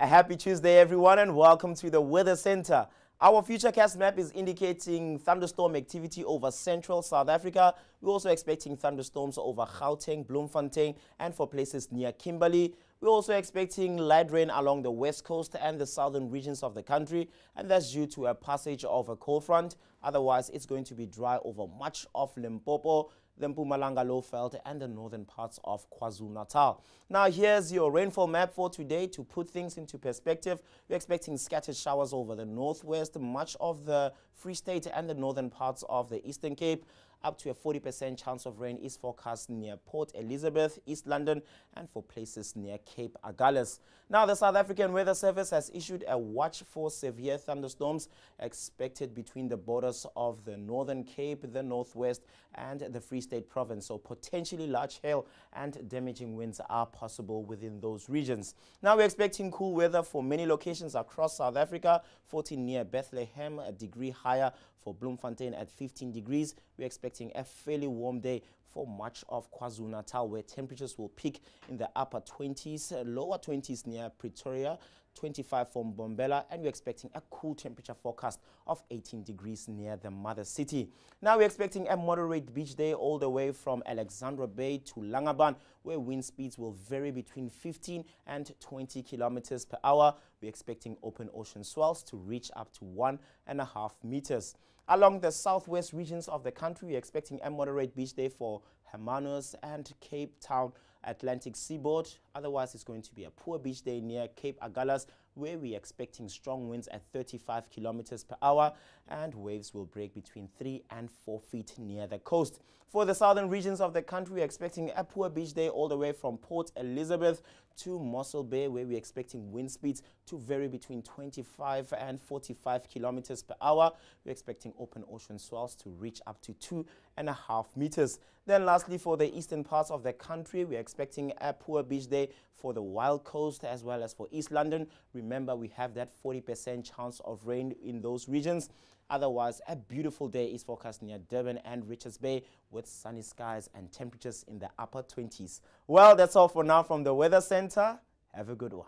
A happy Tuesday, everyone, and welcome to the Weather Center. Our futurecast map is indicating thunderstorm activity over central South Africa. We're also expecting thunderstorms over Gauteng, Bloemfontein, and for places near Kimberley. We're also expecting light rain along the west coast and the southern regions of the country, and that's due to a passage of a cold front. Otherwise, it's going to be dry over much of Limpopo, the Mpumalanga Lowveld, and the northern parts of KwaZulu-Natal. Now, here's your rainfall map for today. To put things into perspective, we're expecting scattered showers over the northwest, much of the Free State, and the northern parts of the Eastern Cape. Up to a 40% chance of rain is forecast near Port Elizabeth, East London, and for places near Cape Agulhas. Now, the South African Weather Service has issued a watch for severe thunderstorms expected between the borders of the Northern Cape, the Northwest, and the Free State Province. So potentially large hail and damaging winds are possible within those regions. Now, we're expecting cool weather for many locations across South Africa. 14 near Bethlehem, a degree higher for Bloemfontein at 15 degrees. We're expecting a fairly warm day for much of KwaZulu-Natal, where temperatures will peak in the upper 20s, lower 20s near Pretoria, 25 from Mbombela, and we're expecting a cool temperature forecast of 18 degrees near the mother city. Now we're expecting a moderate beach day all the way from Alexandra Bay to Langaban, where wind speeds will vary between 15 and 20 kilometers per hour. We're expecting open ocean swells to reach up to 1.5 meters. Along the southwest regions of the country, we're expecting a moderate beach day for Hermanus and Cape Town Atlantic seaboard. Otherwise, it's going to be a poor beach day near Cape Agulhas, where we're expecting strong winds at 35 kilometers per hour, and waves will break between 3 and 4 feet near the coast. For the southern regions of the country, we're expecting a poor beach day all the way from Port Elizabeth to Mossel Bay, where we're expecting wind speeds to vary between 25 and 45 kilometers per hour. We're expecting open ocean swells to reach up to 2.5 meters. Then lastly, for the eastern parts of the country, we're expecting a poor beach day for the Wild Coast as well as for East London. Remember, we have that 40% chance of rain in those regions. Otherwise, a beautiful day is forecast near Durban and Richards Bay with sunny skies and temperatures in the upper 20s. Well, that's all for now from the Weather Center. Have a good one.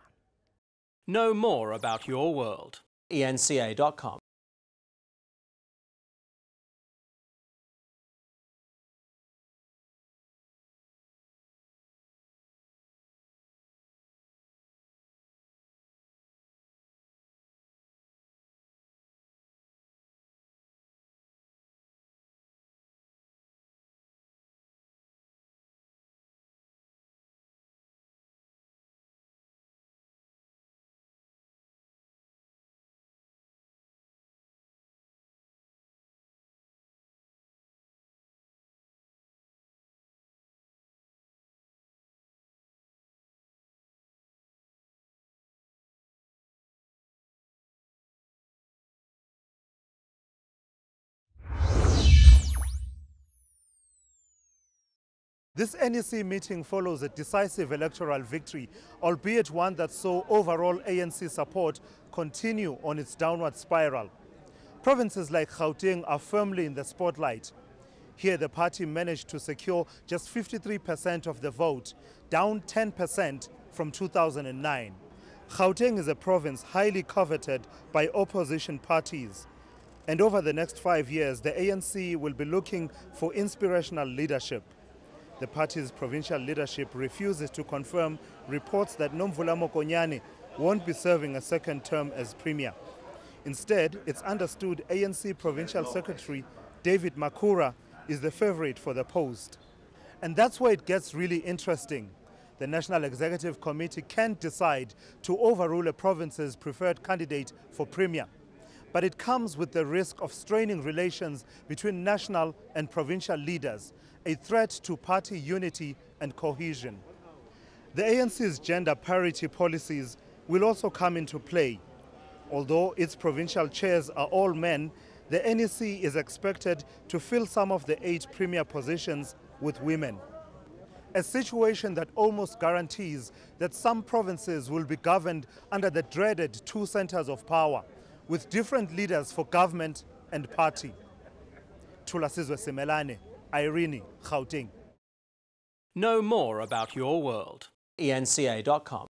Know more about your world. eNCA.com This NEC meeting follows a decisive electoral victory, albeit one that saw overall ANC support continue on its downward spiral. Provinces like Gauteng are firmly in the spotlight. Here, the party managed to secure just 53% of the vote, down 10% from 2009. Gauteng is a province highly coveted by opposition parties. And over the next 5 years, the ANC will be looking for inspirational leadership. The party's provincial leadership refuses to confirm reports that Nomvula Mokonyane won't be serving a second term as premier. Instead, it's understood ANC Provincial Secretary David Makura is the favorite for the post. And that's where it gets really interesting. The National Executive Committee can't decide to overrule a province's preferred candidate for premier. But it comes with the risk of straining relations between national and provincial leaders, a threat to party unity and cohesion. The ANC's gender parity policies will also come into play. Although its provincial chairs are all men, the NEC is expected to fill some of the 8 premier positions with women. A situation that almost guarantees that some provinces will be governed under the dreaded 2 centers of power, with different leaders for government and party. Thulasizwe Simelane, Irene, Gauteng. Know more about your world. eNCA.com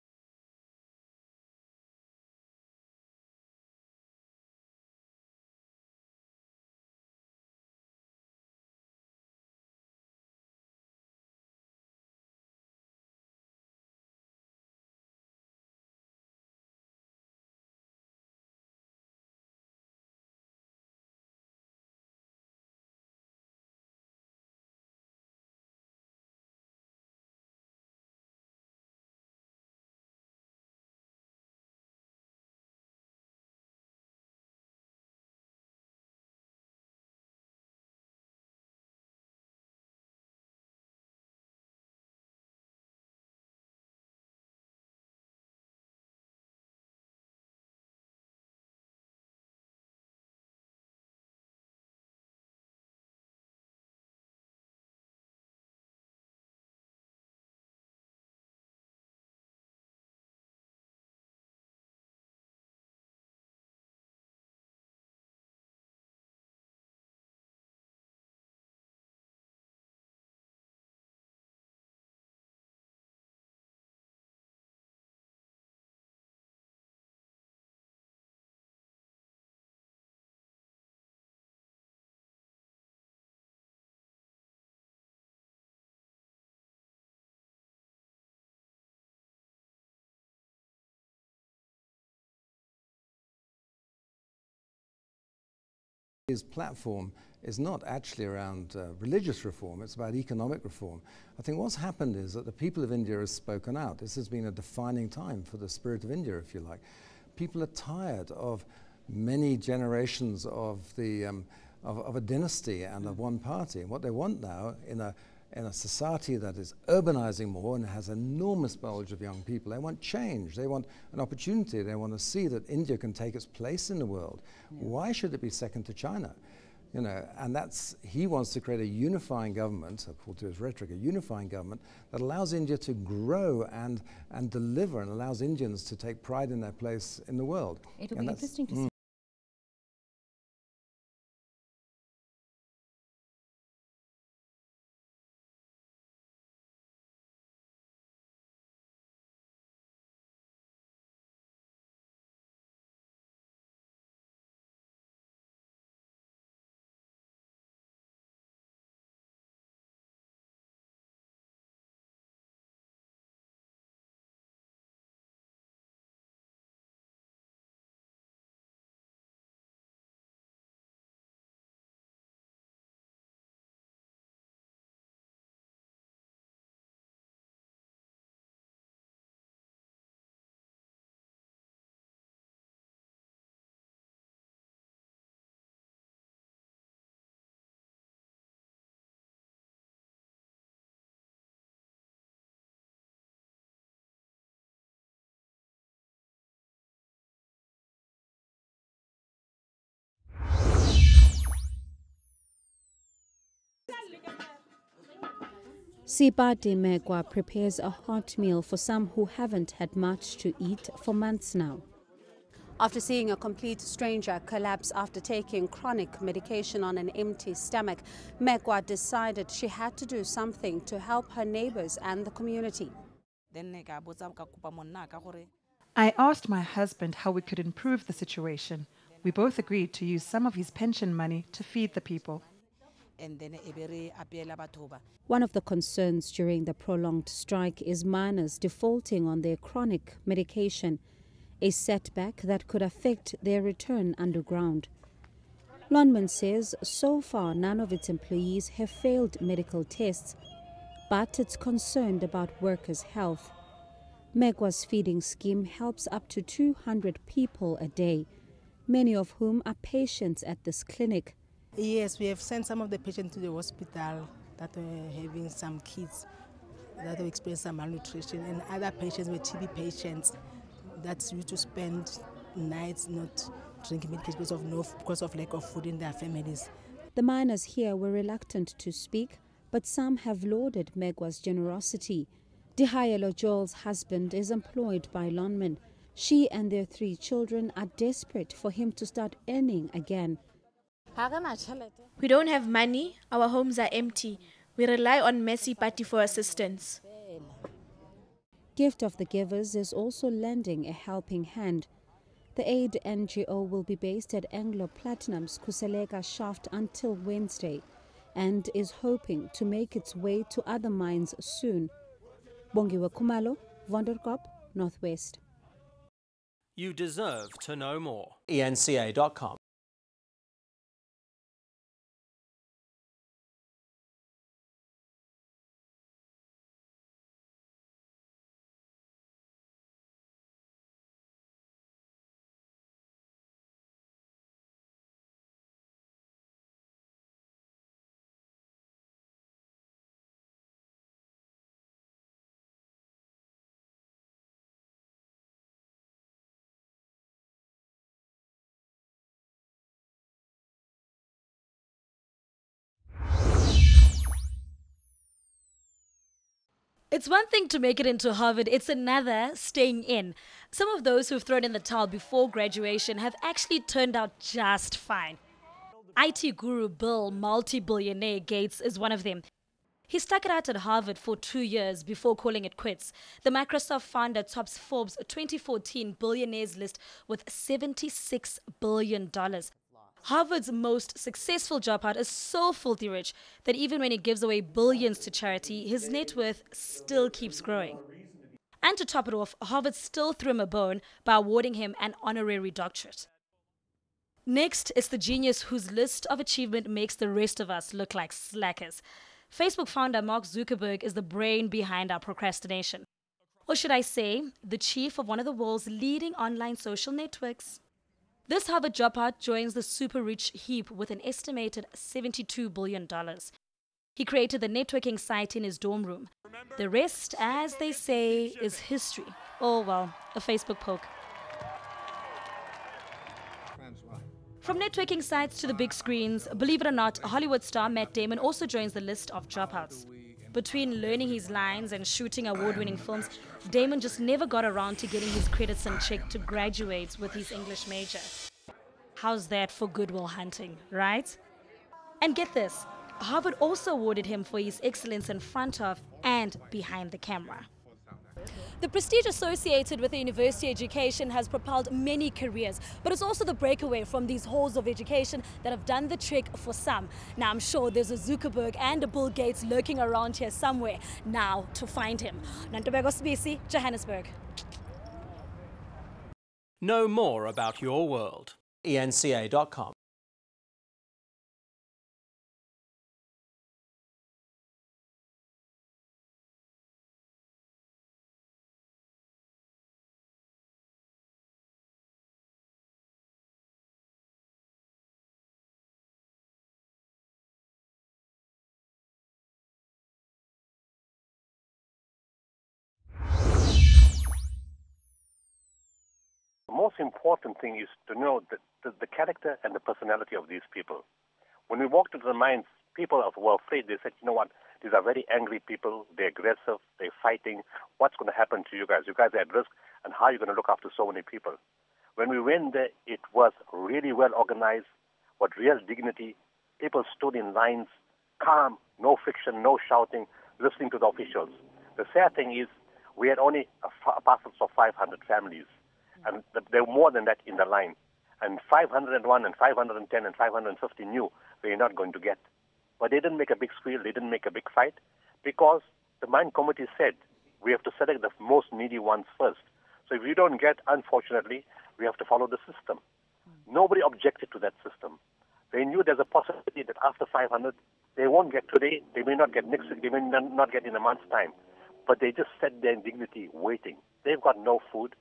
His platform is not actually around religious reform, it's about economic reform. I think what's happened is that the people of India have spoken out. This has been a defining time for the spirit of India, if you like. People are tired of many generations of a dynasty and of one party. And what they want now in a society that is urbanizing more and has enormous bulge of young people, they want change, they want an opportunity, they want to see that India can take its place in the world. Why should it be second to China? You know, and he wants to create a unifying government, according to his rhetoric, a unifying government that allows India to grow and deliver and allows Indians to take pride in their place in the world. It will be interesting to see. Sipati Megwa prepares a hot meal for some who haven't had much to eat for months now. After seeing a complete stranger collapse after taking chronic medication on an empty stomach, Megwa decided she had to do something to help her neighbors and the community. I asked my husband how we could improve the situation. We both agreed to use some of his pension money to feed the people. One of the concerns during the prolonged strike is miners defaulting on their chronic medication, a setback that could affect their return underground. Lonman says so far none of its employees have failed medical tests, but it's concerned about workers' health. Megwa's feeding scheme helps up to 200 people a day, many of whom are patients at this clinic. Yes, we have sent some of the patients to the hospital that were having some kids that have experienced some malnutrition, and other patients were TB patients that's used to spend nights not drinking medication because of lack of food in their families. The miners here were reluctant to speak, but some have lauded Megwa's generosity. Dihayelo Joel's husband is employed by Lonman. She and their 3 children are desperate for him to start earning again. We don't have money, our homes are empty. We rely on Messi Party for assistance. Gift of the Givers is also lending a helping hand. The aid NGO will be based at Anglo Platinum's Kusalega shaft until Wednesday and is hoping to make its way to other mines soon. Bongiwe Kumalo, Vonderkop, Northwest. You deserve to know more. eNCA.com. It's one thing to make it into Harvard, it's another staying in. Some of those who've thrown in the towel before graduation have actually turned out just fine. IT guru Bill multi-billionaire Gates is one of them. He stuck it out at Harvard for 2 years before calling it quits. The Microsoft founder tops Forbes' 2014 billionaires list with $76 billion. Harvard's most successful dropout is so filthy rich that even when he gives away billions to charity, his net worth still keeps growing. And to top it off, Harvard still threw him a bone by awarding him an honorary doctorate. Next is the genius whose list of achievement makes the rest of us look like slackers. Facebook founder Mark Zuckerberg is the brain behind our procrastination. Or should I say, the chief of one of the world's leading online social networks. This Harvard dropout joins the super rich heap with an estimated $72 billion. He created the networking site in his dorm room. The rest, as they say, is history. Oh well, a Facebook poke. From networking sites to the big screens, believe it or not, Hollywood star Matt Damon also joins the list of dropouts. Between learning his lines and shooting award-winning films, Damon just never got around to getting his credits in check to graduate with his English major. How's that for goodwill hunting, right? And get this, Harvard also awarded him for his excellence in front of and behind the camera. The prestige associated with a university education has propelled many careers, but it's also the breakaway from these halls of education that have done the trick for some. Now, I'm sure there's a Zuckerberg and a Bill Gates lurking around here somewhere now to find him. Nantobeko Sibisi, Johannesburg. Know more about your world. eNCA.com. The most important thing is to know the character and the personality of these people. When we walked into the mines, people were afraid. They said, you know what, these are very angry people. They're aggressive. They're fighting. What's going to happen to you guys? You guys are at risk, and how are you going to look after so many people? When we went there, it was really well organized, with real dignity. People stood in lines, calm, no friction, no shouting, listening to the officials. The sad thing is, we had only parcels of 500 families. And there were more than that in the line. And 501 and 510 and 550 knew they were not going to get. But they didn't make a big squeal, they didn't make a big fight, because the mine committee said we have to select the most needy ones first. So if you don't get, unfortunately, we have to follow the system. Nobody objected to that system. They knew there's a possibility that after 500, they won't get today, they may not get next week, they may not get in a month's time. But they just sat there in dignity, waiting. They've got no food.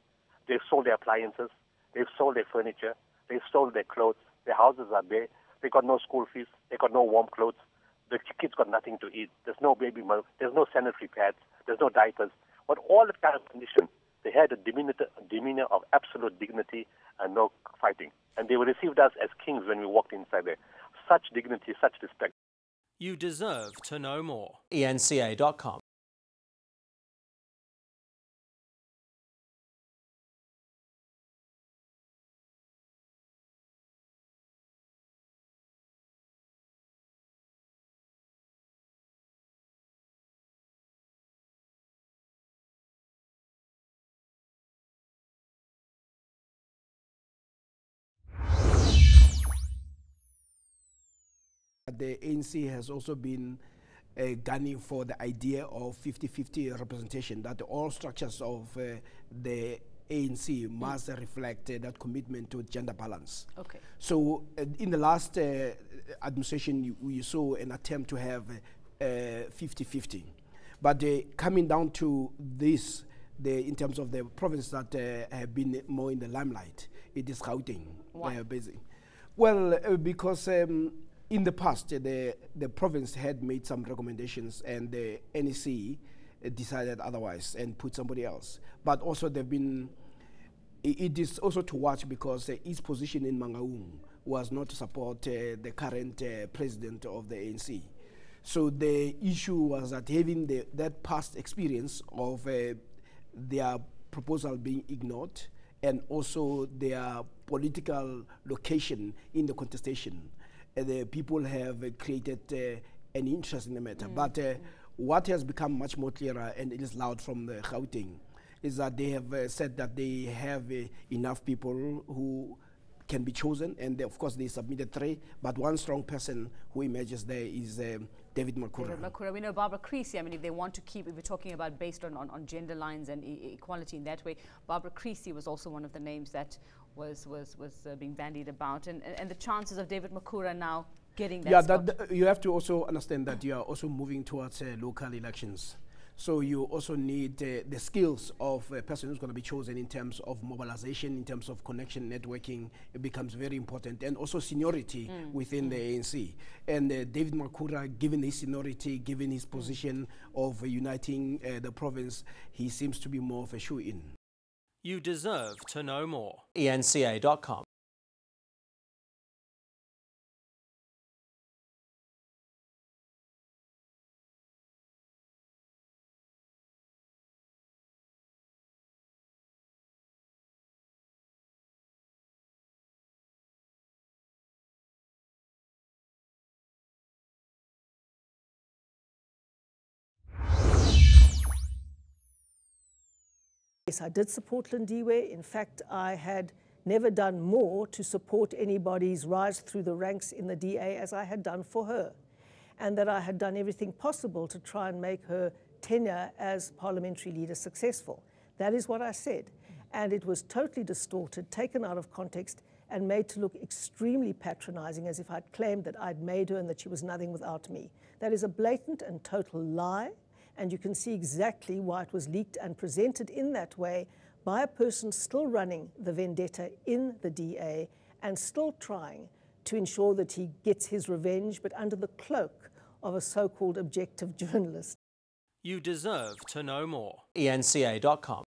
They've sold their appliances, they've sold their furniture, they've sold their clothes, their houses are bare, they got no school fees, they got no warm clothes, the kids got nothing to eat, there's no baby milk, there's no sanitary pads, there's no diapers. But all that kind of condition, they had a demeanor of absolute dignity and no fighting. And they were received us as kings when we walked inside there. Such dignity, such respect. You deserve to know more. eNCA.com. The ANC has also been gunning for the idea of 50-50 representation, that all structures of the ANC must reflect that commitment to gender balance. Okay. So in the last administration, we saw an attempt to have 50-50. But coming down to this, in terms of the provinces that have been more in the limelight, it is Gauteng. Why? Basically. Well, because in the past, the province had made some recommendations, and the NEC decided otherwise and put somebody else. But also, it is also to watch, because its position in Mangaung was not to support the current president of the ANC. So the issue was that having that past experience of their proposal being ignored, and also their political location in the contestation, the people have created an interest in the matter. But what has become much more clearer, and it is loud from the Gauteng, is that they have said that they have enough people who can be chosen, and of course they submitted 3, but one strong person who emerges there is David Makura. David Makura. We know Barbara Creasy. I mean, if they want to keep, if we're talking about based on gender lines and equality in that way, Barbara Creasy was also one of the names that was being bandied about. And the chances of David Makura now getting that spot. You have to also understand that you are also moving towards local elections. So you also need the skills of a person who's going to be chosen in terms of mobilization, in terms of connection, networking. It becomes very important, and also seniority within the ANC. And David Makura, given his seniority, given his position of uniting the province, he seems to be more of a shoe-in. You deserve to know more. eNCA.com. Yes, I did support Lindiwe. In fact, I had never done more to support anybody's rise through the ranks in the DA as I had done for her, and that I had done everything possible to try and make her tenure as parliamentary leader successful. That is what I said. And it was totally distorted, taken out of context, and made to look extremely patronizing, as if I'd claimed that I'd made her and that she was nothing without me. That is a blatant and total lie. And you can see exactly why it was leaked and presented in that way by a person still running the vendetta in the DA and still trying to ensure that he gets his revenge, but under the cloak of a so-called objective journalist. You deserve to know more. eNCA.com.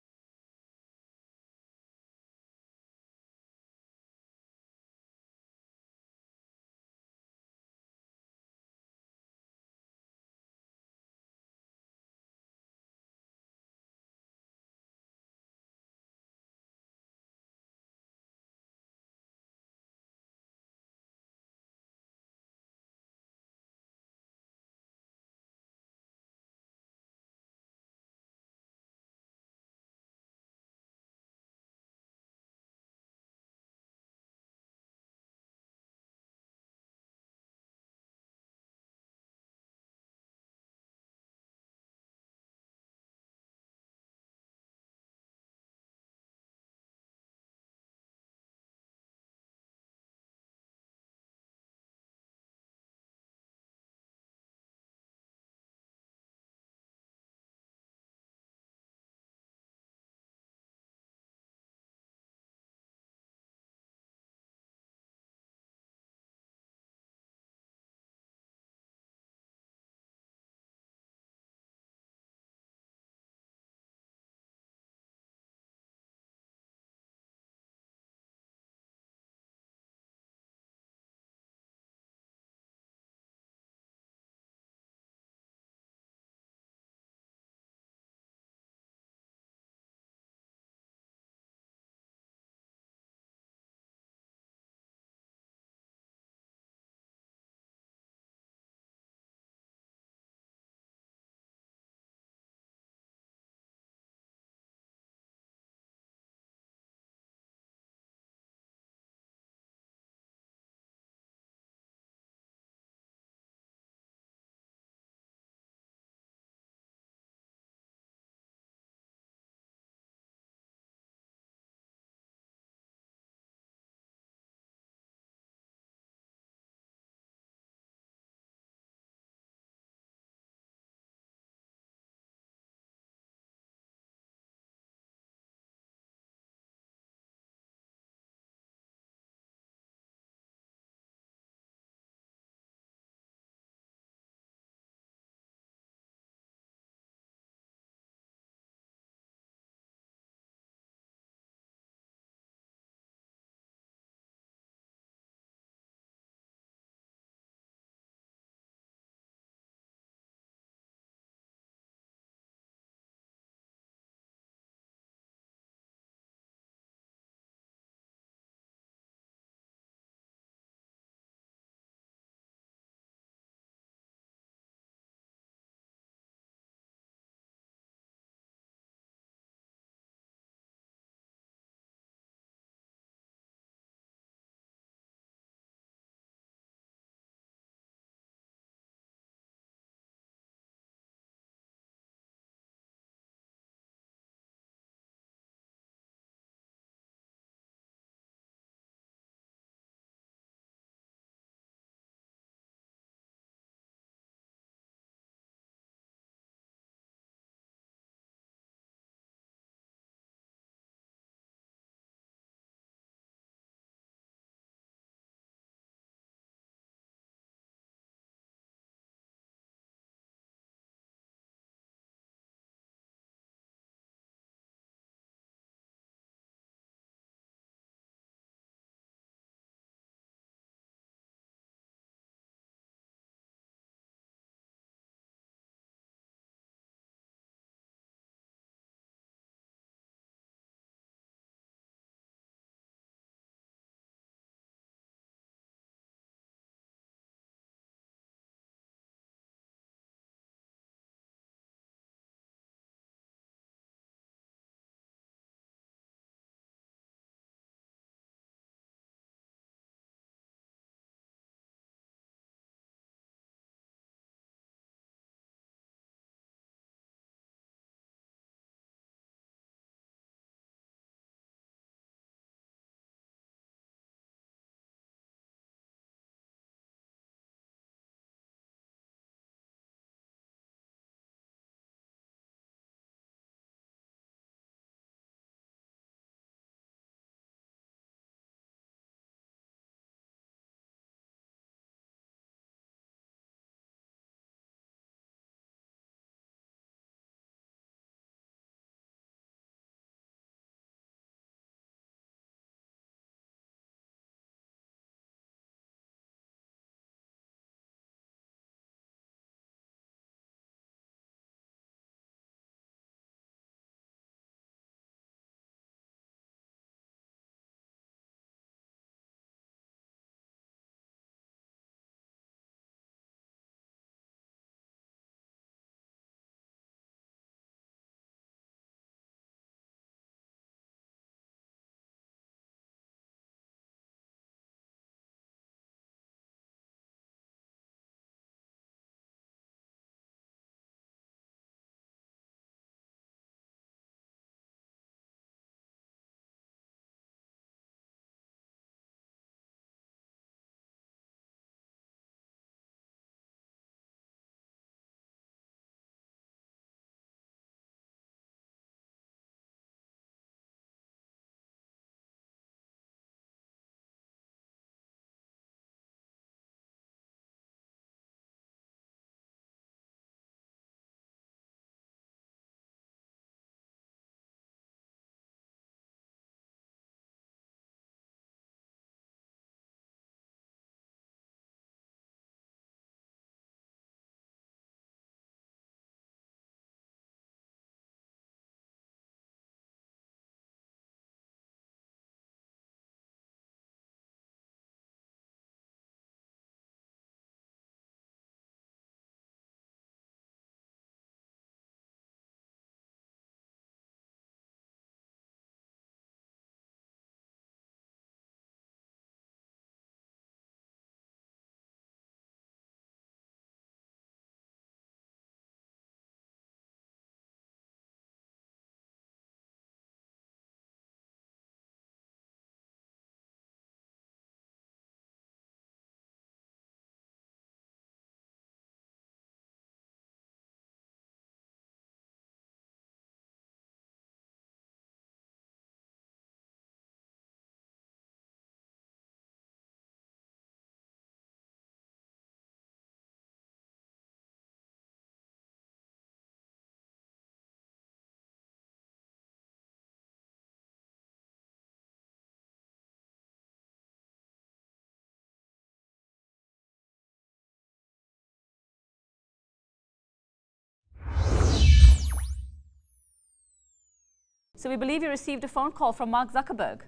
So we believe you received a phone call from Mark Zuckerberg.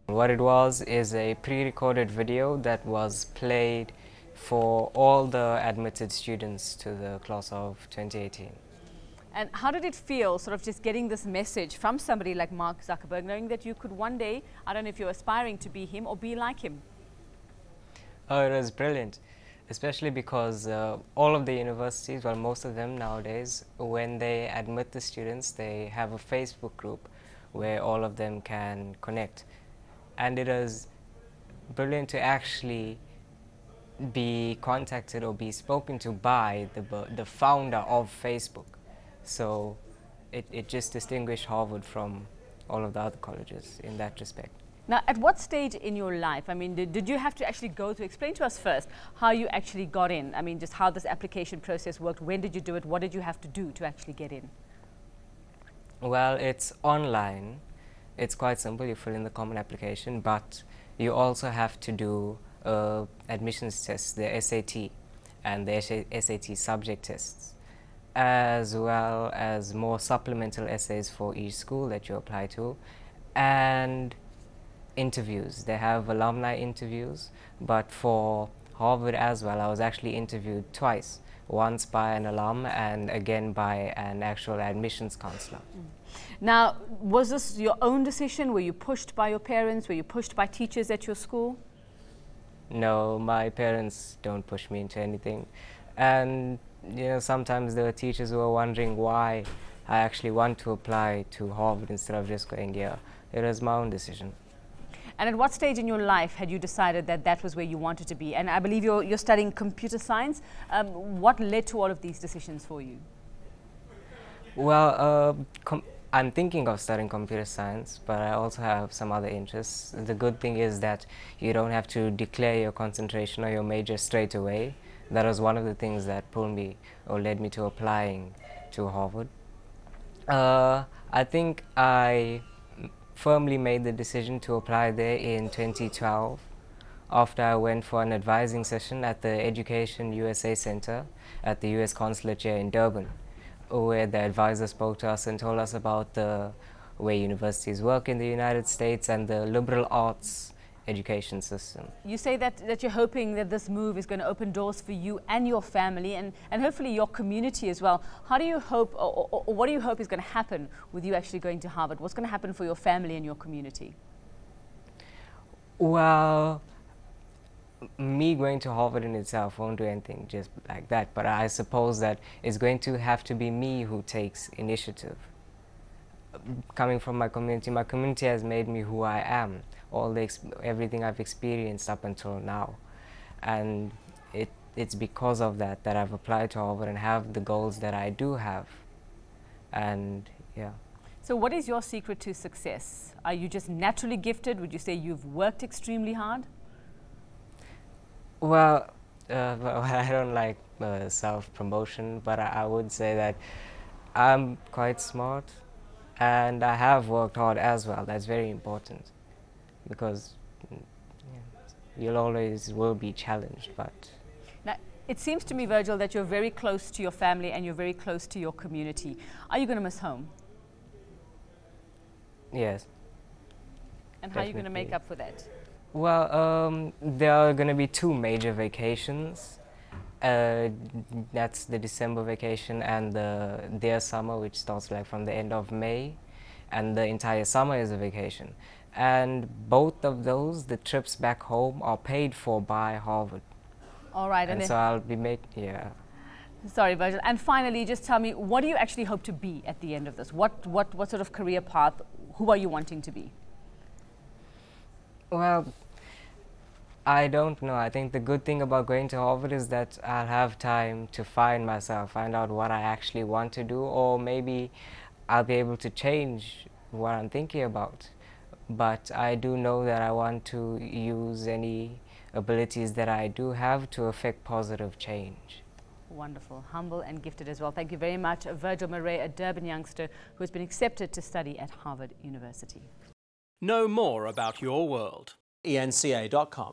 What it was is a pre-recorded video that was played for all the admitted students to the class of 2018. And how did it feel, sort of just getting this message from somebody like Mark Zuckerberg, knowing that you could one day, I don't know if you're aspiring to be him or be like him? Oh, it was brilliant, especially because all of the universities, well, most of them nowadays, when they admit the students, they have a Facebook group where all of them can connect. And it was brilliant to actually be contacted or be spoken to by the founder of Facebook. So it just distinguished Harvard from all of the other colleges in that respect. Now, at what stage in your life, I mean, did you have to actually go through, explain to us first how you actually got in? I mean, just how this application process worked. When did you do it? What did you have to do to actually get in? Well, it's online. It's quite simple. You fill in the common application, but you also have to do admissions tests, the SAT and the SAT subject tests, as well as more supplemental essays for each school that you apply to, and interviews. They have alumni interviews, but for Harvard as well, I was actually interviewed twice, once by an alum and again by an actual admissions counselor. Now, was this your own decision? Were you pushed by your parents? Were you pushed by teachers at your school? No, my parents don't push me into anything. And you know, sometimes there were teachers who were wondering why I actually want to apply to Harvard instead of just going here. It was my own decision. And at what stage in your life had you decided that that was where you wanted to be? And I believe you're studying computer science. What led to all of these decisions for you? Well, I'm thinking of studying computer science, but I also have some other interests. The good thing is that you don't have to declare your concentration or your major straight away. That was one of the things that pulled me or led me to applying to Harvard. I think I firmly made the decision to apply there in 2012 after I went for an advising session at the Education USA Center at the US Consulate here in Durban, where the advisor spoke to us and told us about the way universities work in the United States and the liberal arts education system. You say that you're hoping that this move is going to open doors for you and your family and hopefully your community as well. How do you hope, or what do you hope is going to happen with you actually going to Harvard? What's going to happen for your family and your community? Well, me going to Harvard in itself won't do anything just like that, but I suppose that it's going to have to be me who takes initiative. Coming from my community has made me who I am. Everything I've experienced up until now, and it's because of that that I've applied to Harvard and have the goals that I do have, and yeah. So what is your secret to success? Are you just naturally gifted? Would you say you've worked extremely hard? Well, I don't like self-promotion, but I would say that I'm quite smart and I have worked hard as well. That's very important, because you'll always will be challenged. But now, it seems to me, Virgil, that you're very close to your family and you're very close to your community. Are you going to miss home? Yes. And how are you going to make up for that? Well, there are going to be two major vacations. That's the December vacation and their summer, which starts like from the end of May, and the entire summer is a vacation. And both of those, the trips back home, are paid for by Harvard. All right. And so I'll be yeah. Sorry, Virgil. And finally, just tell me, what do you actually hope to be at the end of this? What sort of career path, who are you wanting to be? Well, I don't know. I think the good thing about going to Harvard is that I'll have time to find myself, find out what I actually want to do, or maybe I'll be able to change what I'm thinking about. But I do know that I want to use any abilities that I do have to affect positive change. Wonderful, humble and gifted as well. Thank you very much, Virgil Marais, a Durban youngster who has been accepted to study at Harvard University. Know more about your world. eNCA.com